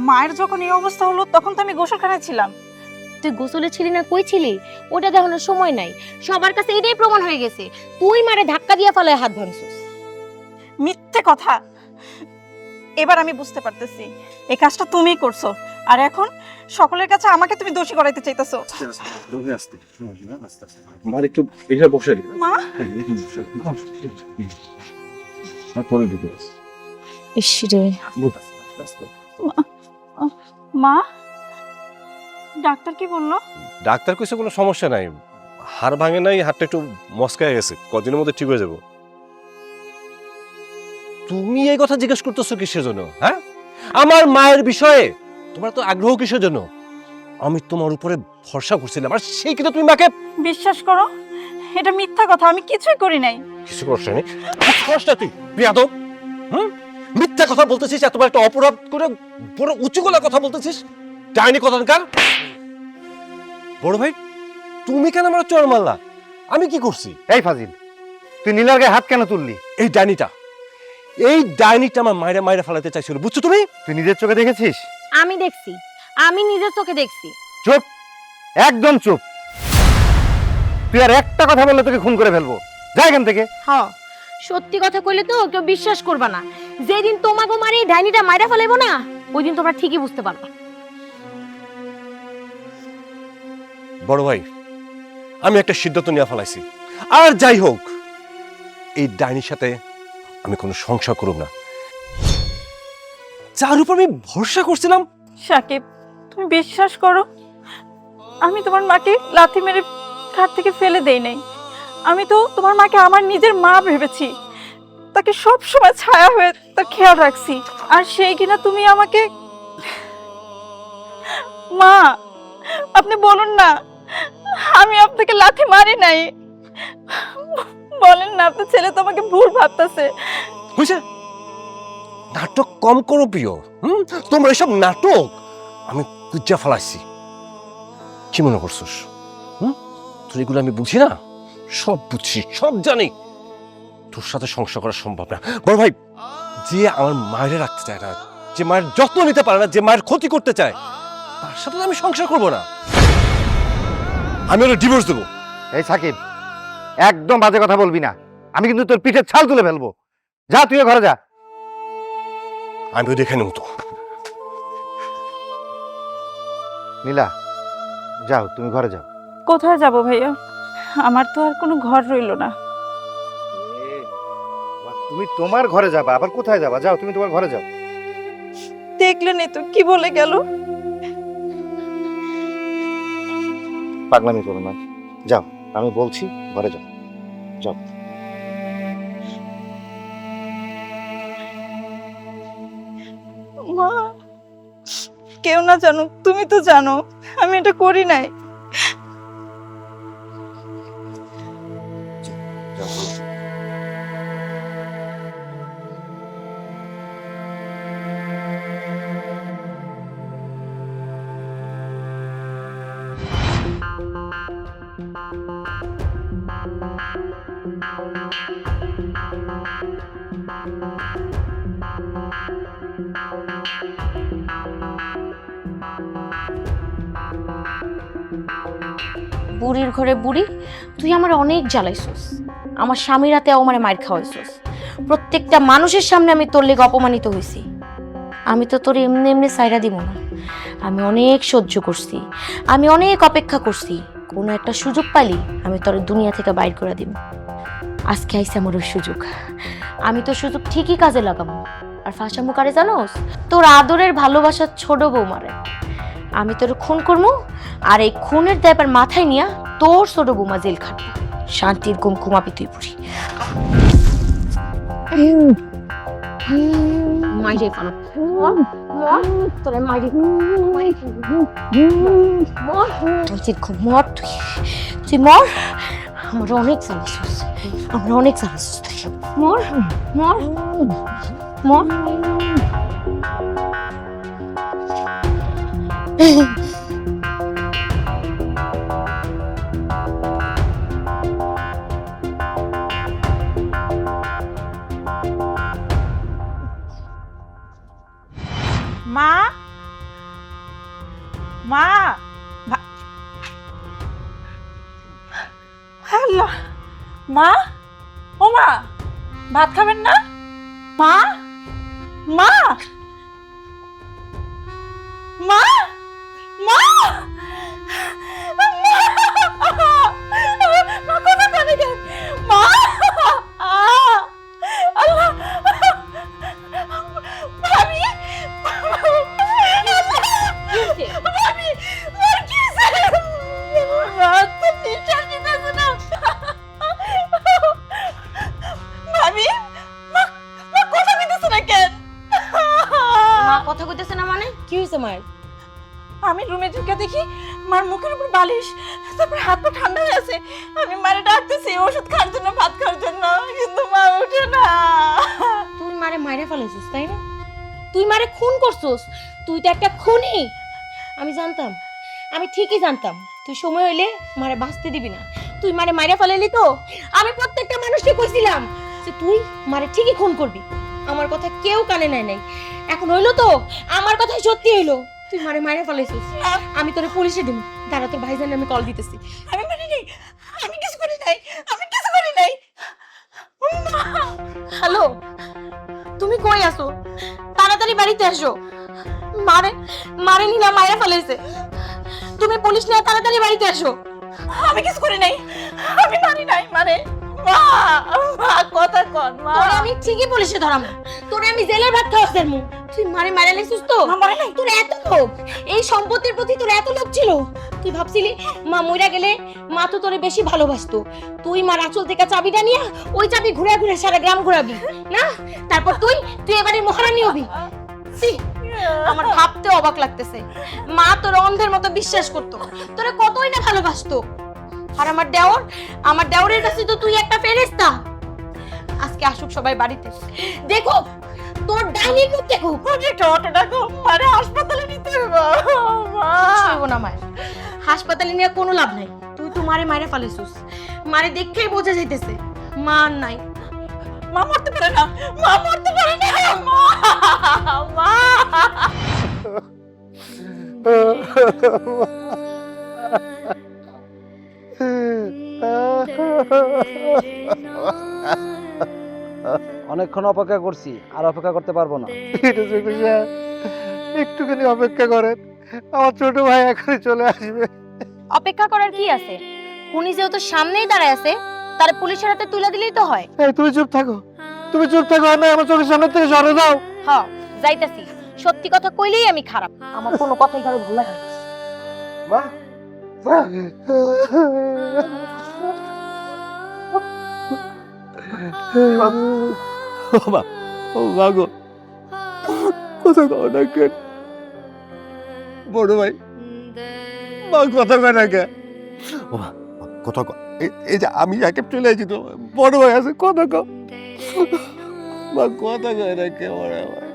E: মায়ের যখন এই অবস্থা হলো তখন তো আমি গোসলখানায় ছিলাম।
A: তুই গোসলে ছিলি না কই ছিলি ওটা দেখানোর সময় নাই। সবার কাছে এটাই প্রমাণ হয়ে গেছে তুই মারে ধাক্কা দিয়ে ফেলায় হাত ভাঙছিস।
E: মিথ্যে কথা। এবার আমি বুঝতে পারতেছি এই কাজটা তুমিই করছো, আর এখন সকলের কাছে আমাকে তুমি দোষী করাইতে চাইতেছো।
C: মার একটু এখানে বসে
E: মা,
A: ইসরে
E: মা, ডাক্তার কি বললো?
C: ডাক্তার কইছে কোনো সমস্যা নাই, হাড় ভাঙে নাই, হাড়টা একটু মস্কায় গেছে, কদিনের মধ্যে ঠিক হয়ে যাবো। তুমি এই কথা জিজ্ঞেস করতেছো কিসের জন্য? হ্যাঁ, আমার মায়ের বিষয়ে তোমার তো আগ্রহ কিসের জন্য? আমি তোমার উপরে ভরসা করছিলাম, আর সেই কিন্তু তুমি মাকে।
E: বিশ্বাস করো, এটা মিথ্যা কথা। আমি কিছুই করি নাই।
C: কিছু করছো না, তুই বেয়াদব। মিথ্যা কথা বলতেছিস, এত বড় একটা অপরাধ করে বড় উঁচু গলায় কথা বলতেছিস। ডাইনি কথানকার। বড় ভাই তুমি কেন আমার চড় মারলা? আমি কি করছি?
B: এই ফাজিল, তুই নীলার গায়ে হাত কেন তুললি?
C: এই ডাইনিটা আমার মায়েরা মায়েরা ফেলাতে চাইছিল, বুঝছো তুমি?
B: তুই নিজের চোখে দেখেছিস?
A: আমি দেখছি, আমি নিজের চোখে দেখছি।
B: চুপ, একদম চুপ। তুই আর একটা কথা বললে তোকে খুন করে ফেলবো। যা এখান থেকে।
A: হ্যাঁ, সত্যি কথা কইলে তো কেউ বিশ্বাস করবা না। যেদিন তোমাকে মারে ডাইনিটা মাইরা ফেলাইবো না, ওই দিন তোমরা ঠিকই বুঝতে পারবা।
C: বড় ভাই, আমি একটা সিদ্ধান্ত নিয়ে ফেলাইছি। আর যাই হোক, এই ডাইনির সাথে আমি কোনো সংসার করব না, যার উপর আমি ভরসা করছিলাম।
E: সাকিব, তুমি বিশ্বাস করো, আমি তোমার মাকে লাথি মেরে ঘাট থেকে ফেলে দেই নাই। আমি তো তোমার মাকে আমার নিজের মা ভেবেছি, তাকে সব সময় ছায়া হয়ে তার খেয়াল রাখছি। আর সেই কিনা তুমি আমাকে, মা আপনি বলুন না আমি আপনাকে লাথি মারি নাই। বলেন না, আপনার ছেলে তো আমাকে ভুল ভাবতেছে।
C: বুঝছে, নাটক কম করো প্রিয়। তোমরা এসব নাটক আমি কুজ্জা ফেলাইছি। কি মনে করছোস? তোর এগুলো আমি বুঝি না? সব বুঝছি, সব জানি। তোর সাথে সংসার করা সম্ভব না। বড় ভাই, যে আমার মায়ের রাখতে চায় না, যে মায়ের যত্ন নিতে পারে না, যে মায়ের ক্ষতি করতে চায়, তার সাথে তো আমি সংসার করব না। আমি ওর ডিভোর্স দেবো।
B: এই সাকিব, একদম বাজে কথা বলবি না, আমি কিন্তু তোর পিঠের ছাল তুলে ফেলবো। যা, তুই ঘরে যা।
C: আমিও দেখে নেব তো।
B: নীলা, যাও, তুমি ঘরে যাও।
E: কোথায় যাব ভাইয়া? আমার তো আর কোনো ঘর রইলো না।
B: তুমি তোমার ঘরে যাবা, আবার কোথায় যাবা? যাও, তুমি তোমার ঘরে যাও।
E: দেখলেনই তো কি বলে গেল।
B: পাগলামি করো না, যাও, আমি বলছি ঘরে যাও, যাও।
E: মা, কেউ না জানো, তুমি তো জানো আমি এটা করি নাই।
B: যাও।
A: বুড়ির ঘরে বুড়ি, তুই আমার অনেক জ্বালাইছস। আমার স্বামীর রাতে আমারে মার খাওয়াইছস। প্রত্যেকটা মানুষের সামনে আমি তোর লেগে অপমানিত হয়েছি। আমি তো তোর এমনি এমনি সাইরা দিব না। আমি অনেক সহ্য করছি, আমি অনেক অপেক্ষা করছি। কোনো একটা সুযোগ পাইলি আমি তোর দুনিয়া থেকে বাইর করে দিব। আজকে আইসে আমার ওই সুযোগ। আমি তো সুযোগ ঠিকই কাজে লাগাবো। আর ফাঁসামু কারে জানোস? তোর আদরের ভালোবাসার ছোট বৌমারে। আমি তোর খুন করবো, আর এই খুনের দায়বার মাথায় নিয়া তোর ছোট বৌমা জেল খাটবো। শান্তির ঘুম ঘুমাবি তুই বুড়ি। মাইরে ফানো তোরে মাইরে মর, শান্তির ঘুম মর তুই। তুই মর, আমার অনেক জ্বালাইছিস, আমার অনেক জ্বালাইছিস তুই। মর মর মর।
E: মা, মা, হ্যালো মা, ও মা, ভাত খাবেন না? মা, মা, মা, মা, মা কোথা চলে গেল? মা, আল্লাহ, ভাবি, ভাবি, আর কি রাত তো টিচার দিতেছে না। ভাবি, মা কথা দিতেছে না কেন?
A: মা কথা কইতেছে না মানে কি হয়েছে মায়ের?
E: আমি রুমে ঢুকে দেখি মার মুখের উপর বালিশ, তারপর হাত পা ঠান্ডা হয়ে আছে। আমি মারে ডাকতেছি ওষুধ খাওয়ার জন্য, ভাত খাওয়ার জন্য, কিন্তু মা উঠে না।
A: তুই মারে মাইরে ফেলেছিস তাই না? তুই মারে খুন করছিস, তুই তো একটা খুনি। আমি জানতাম, আমি ঠিকই জানতাম তুই সময় হইলে মারে বাঁচতে দিবি না। তুই মারে মাইরে ফেলালি তো। আমি প্রত্যেকটা মানুষকে কইছিলাম যে তুই মারে ঠিকই খুন করবি। আমার কথা কেউ কানে নেয় নাই। এখন হইলো তো, আমার কথাই সত্যি হইলো। তুই মারে মাইরে ফেলাইছিস। আমি তোরে পুলিশে দিব। দাঁড়া, তোর ভাইজান আমি কল দিতেছি।
E: আমি মানি নাই, আমি কিছু করি নাই, আমি কিছু করি নাই।
A: হ্যালো, তুমি কই আছো? তাড়াতাড়ি বাড়িতে আসো। মারে মারে নিলাম, মায়েরা ফেলেছে। তুমি পুলিশ নিয়ে তাড়াতাড়ি বাড়িতে এসো।
E: আমি কিছু করি নাই, আমি মারি নাই মারে। মা, মা কথা কন মা।
A: তোরে আমি ঠিকই পুলিশে ধরাম, তোরে আমি জেলের ভাত খাওয়াচ্ছি মু। তুই মারে মারা লাইছিস তো?
E: মারে নাই।
A: তোর এত লোভ, এই সম্পত্তির প্রতি তোর এত লোভ ছিল? তুই ভাবছিলি মা মইরা গেলে মা তো তোরে বেশি ভালোবাসতো। তুই মার আঁচল থেকে চাবিটা নিয়ে ওই চাবি ঘুরে ঘুরে সারা গ্রাম ঘুরাবি না? তারপর তুই এবারে মহারানী হবি। ছি, আমার ভাবতে অবাক লাগতেছে। মা তোর অন্ধের মতো বিশ্বাস করতো, তোরে কতই না ভালোবাসতো। আর আমার দেওরের কাছে তো তুই একটা ফেরেশতা। আজকে আসুক সবাই বাড়িতে, দেখো তোর ডাইনি রূপ দেখো।
E: একটা অটো ডাকো, মারে হাসপাতালে নিতে হবে মা।
A: ছুঁইব না মায়ের, হাসপাতালে নিয়ে কোনো লাভ নাই। তুই তো মারে মারে ফালাইছিস, মারে দেখেই বোঝা যাইতেছে মা আর নাই।
E: মা মরতে পারে না, মা মরতে পারে না মা। মা
G: অনেকক্ষণ অপেক্ষা করছি, আর অপেক্ষা করতে পারবো না।
B: একটুখানি অপেক্ষা করেন, আমার ছোট ভাই এখনই চলে আসবে।
A: অপেক্ষা করার কি আছে? উনি যেহেতু সামনেই দাঁড়ায় আছে, তার পুলিশের হাতে তুলে দিলেই তো হয়।
B: তুমি চুপ থাকো, তুমি চুপ থাকো, আর না আমার চোখের সামনে থেকে সরে দাও।
A: হ্যাঁ যাইতাছি। সত্যি কথা কইলেই আমি খারাপ, আমার কোনো কথাই কারো ভালো লাগে না।
B: মা, মা।
C: ও মা গো, কথা কও না কেন? বড় ভাই, মা কথা কয় না কেন? ও মা, কথা কও। এই যে আমি একে চলে আসছি তো, বড় ভাই আছে, কথা কও। মা কথা কয় না কে? বড় ভাই,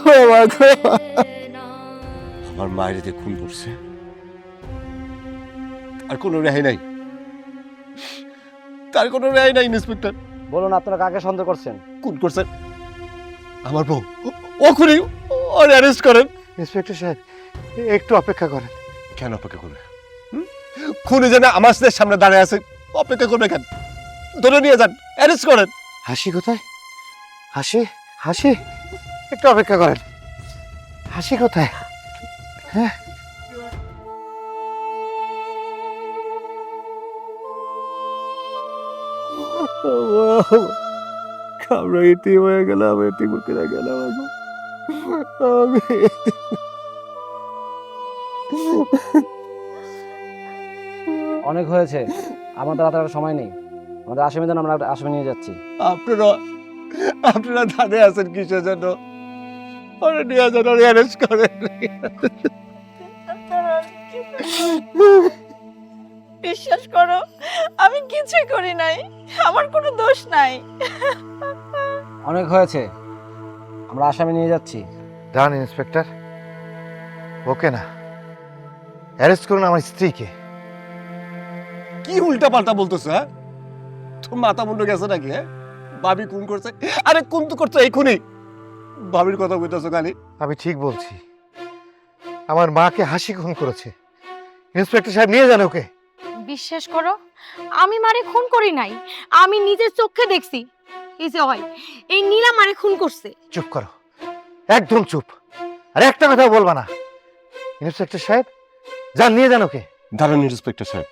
C: ও মা গো, আমার মায়ের যে খুন করছে, আর কোনো রেহাই নাই, তার কোনো রেহাই নাই। ইন্সপেক্টর
G: বলুন আপনারা কাকে সন্দেহ করছেন?
C: খুন করছেন আমার বউ, ও খুনি, ওর অ্যারেস্ট করেন।
B: ইন্সপেক্টর সাহেব, একটু অপেক্ষা করেন।
C: কেন অপেক্ষা করবে? খুনি যেন আমার সামনে দাঁড়িয়ে আছে, অপেক্ষা করবে কেন? ধরে নিয়ে যান, অ্যারেস্ট করেন।
B: হাসি কোথায়? হাসি, হাসি, একটু অপেক্ষা করেন। হাসি কোথায়? হ্যাঁ,
C: আমরা এতিম হয়ে গেলাম, এতিম করে গেলাম। আমি
G: অনেক হয়েছে, আমাদের হাতে আর সময় নেই। আমাদের আসামি দেন, আমরা আসামি নিয়ে যাচ্ছি।
C: আপনারা দাঁড়িয়ে আছেন কিসের জন্য? ওরা নিয়ে যান, ওরা অ্যারেস্ট করেন।
E: বিশ্বাস করো, আমি কিছুই করি নাই, আমার কোনো দোষ নাই।
G: অনেক হয়েছে, আমরা আসামি নিয়ে যাচ্ছি।
B: দাঁড়ান ইন্সপেক্টর, ওকে না, অ্যারেস্ট করুন আমার স্ত্রীকে।
C: কি উল্টা পাল্টা বলতেছো? হ্যাঁ, তোর মাথা মুন্ড গেছে নাকি? হ্যাঁ, ভাবি খুন করছে? আরে খুন তো করছে এই খুনি, ভাবির কথা বলতেছো খালি।
B: আমি ঠিক বলছি, আমার মাকে হাসি খুন করেছে। ইন্সপেক্টর সাহেব নিয়ে যান ওকে।
A: বিশ্বাস করো, আমি মারে খুন করি নাই, আমি নিজের চোখে দেখছি। এই যে হয়, এই নীলা মারে খুন করছে।
B: চুপ করো, একদম চুপ, আর একটা কথা বলবা না। ইন্সপেক্টর সাহেব, যান নিয়ে যান ওকে।
C: দাঁড়ান ইন্সপেক্টর সাহেব।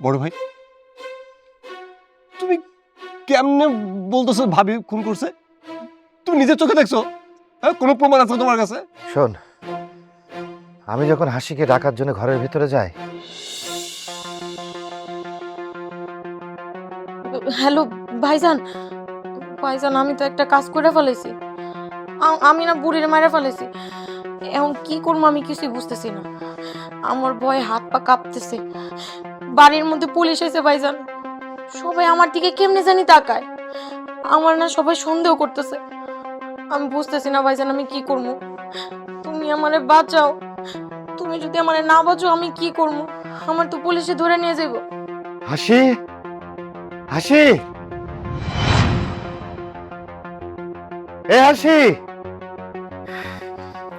C: বড় ভাই, তুমি কেমনে বলতেছো ভাবি খুন করছে? তুমি নিজের চোখে দেখছো? হ্যাঁ, কোনো প্রমাণ আছে তোমার কাছে?
B: শোন, আমি যখন হাসিকে ডাকার জন্য ঘরের ভিতরে যাই,
A: হ্যালো ভাইজান, ভাইজান আমি তো একটা কাজ করে ফেলেছি। আমি না বুড়ির মারা ফেলেছি। এখন কি করবো আমি কিছুই বুঝতেছি না। আমার ভয়ে হাত পা কাঁপতেছে। বাড়ির মধ্যে পুলিশ এসে ভাইজান, সবাই আমার দিকে কেমনে জানি তাকায়। আমার না সবাই সন্দেহ করতেছে। আমি বুঝতেছি না ভাইজান আমি কি করবো। তুমি আমারে বাঁচাও। তুমি যদি আমারে না বাঁচাও আমি কি করবো? আমার তো পুলিশে ধরে নিয়ে যাবো।
B: হাসি, হাসি, এ হাসি।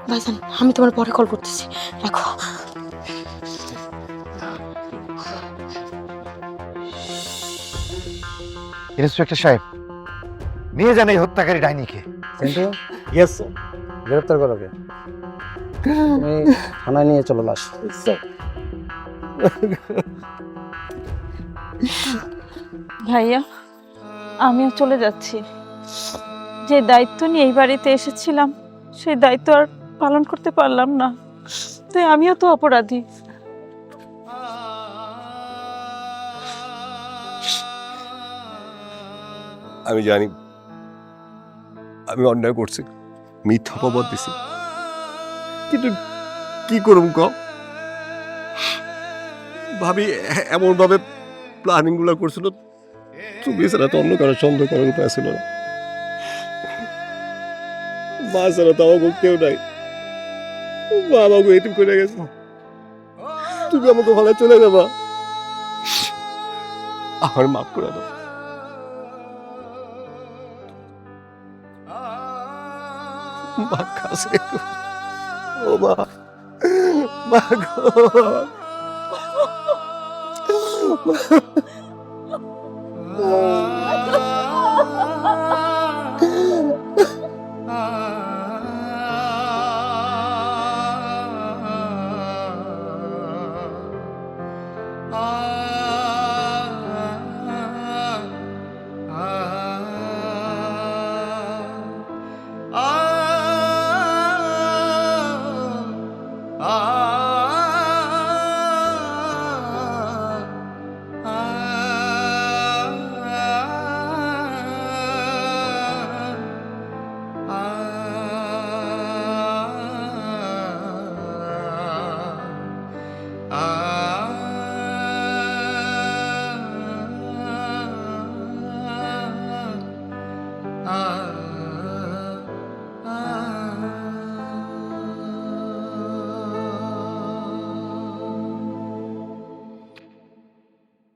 A: ভাইজান আমি তোমার পরে কল করতেছি, রাখো।
B: ইন্সপেক্টর সাহেব, নিয়ে যান এই হত্যাকারী ডাইনিকে।
G: Sentu,
C: yes sir.
G: গ্রেপ্তার করো ওকে। তুমি থানায় নিয়ে চলো লাশ।
E: ভাইয়া আমিও চলে যাচ্ছি। যে দায়িত্ব নিয়ে এই বাড়িতে এসেছিলাম সেই দায়িত্ব আর পালন করতে পারলাম না, তাই আমিও তো অপরাধী।
C: আমি জানি আমি অন্যায় করছি, মিথ্যা অপবাদ দিছি, কিন্তু কি করুম ক ভাবি এমন ভাবে প্ল্যানিং গুলো করছিল, তুমি ছাড়া তো অন্য কারো সন্দেহ করার উপায় ছিল না। মা ছাড়া তো আমাকে কেউ নাই, মা আমাকে এটিম করে গেছে, তুমি আমাকে ভালো চলে যাবা, আমার মাফ করে দাও। মা কাছে ও মা, মা গো